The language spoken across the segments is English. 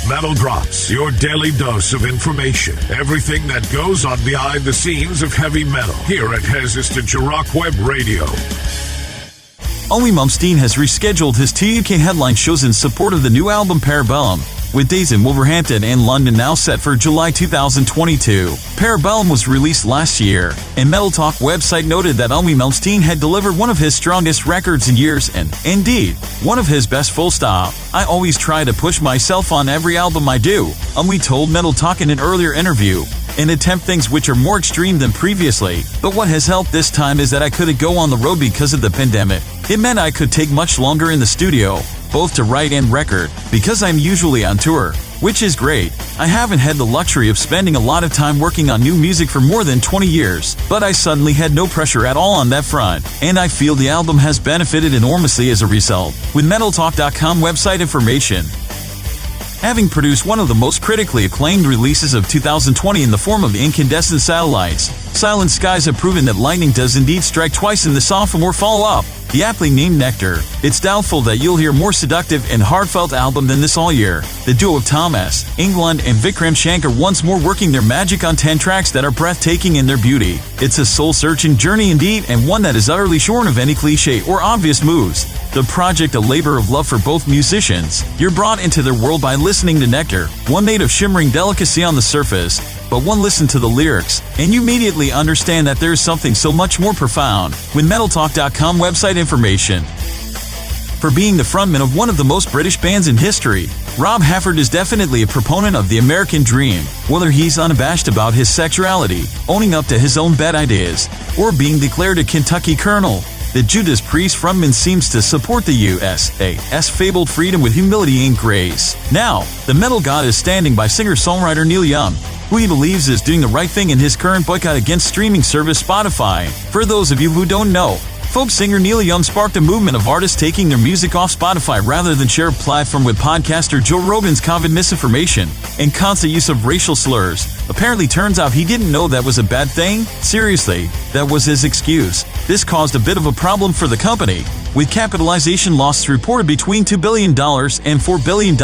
Metal Drops, your daily dose of information. Everything that goes on behind the scenes of heavy metal. Here at Resistência Rock Web Radio. Yngwie Malsmteen has rescheduled his 2 UK headline shows in support of the new album Parabellum, with dates in Wolverhampton and London now set for July 2022. Parabellum was released last year, and Metal Talk website noted that Yngwie Malsmteen had delivered one of his strongest records in years and, indeed, one of his best full stop. I always try to push myself on every album I do, Yngwie told Metal Talk in an earlier interview, and attempt things which are more extreme than previously. But what has helped this time is that I couldn't go on the road because of the pandemic. It meant I could take much longer in the studio, both to write and record, because I'm usually on tour, which is great. I haven't had the luxury of spending a lot of time working on new music for more than 20 years, but I suddenly had no pressure at all on that front, and I feel the album has benefited enormously as a result. With metaltalk.com website information, having produced one of the most critically acclaimed releases of 2020 in the form of incandescent satellites, Silent Skies have proven that lightning does indeed strike twice in the sophomore follow-up, the aptly named Nectar. It's doubtful that you'll hear more seductive and heartfelt album than this all year. The duo of Thomas, England, and Vikram Shankar once more working their magic on 10 tracks that are breathtaking in their beauty. It's a soul-searching journey indeed, and one that is utterly shorn of any cliché or obvious moves. The project a labor of love for both musicians. You're brought into their world by listening to Nectar, one made of shimmering delicacy on the surface, but one listen to the lyrics, and you immediately understand that there is something so much more profound. With metaltalk.com website information. For being the frontman of one of the most British bands in history, Rob Halford is definitely a proponent of the American dream, whether he's unabashed about his sexuality, owning up to his own bad ideas, or being declared a Kentucky colonel. The Judas Priest frontman seems to support the USA's fabled freedom with humility and grace. Now, the metal god is standing by singer-songwriter Neil Young, who he believes is doing the right thing in his current boycott against streaming service Spotfy. For those of you who don't know, folk singer Neil Young sparked a movement of artists taking their music off Spotfy rather than share a platform with podcaster Joe Rogan's COVID misinformation and constant use of racial slurs. Apparently turns out he didn't know that was a bad thing? Seriously, that was his excuse. This caused a bit of a problem for the company, with capitalization losses reported between $2 billion and $4 billion,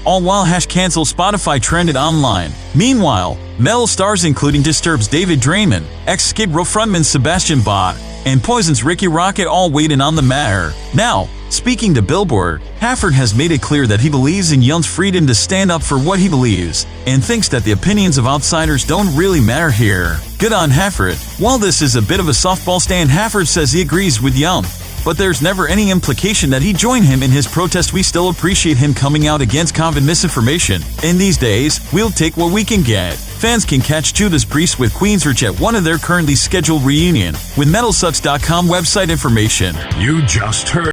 all while #cancel Spotfy trended online. Meanwhile, metal stars including Disturbed's David Draymond, ex-Skid Row frontman Sebastian Bach, and Poison's Ricky Rocket all weighed in on the matter. Now, speaking to Billboard, Halford has made it clear that he believes in Young's freedom to stand up for what he believes, and thinks that the opinions of outsiders don't really matter here. Good on Halford. While this is a bit of a softball stand, Halford says he agrees with Young, but there's never any implication that he joined him in his protest. We still appreciate him coming out against COVID misinformation. In these days, we'll take what we can get. Fans can catch Judas Priest with Queensrÿche at one of their currently scheduled reunion. With metalsucks.com website information. You just heard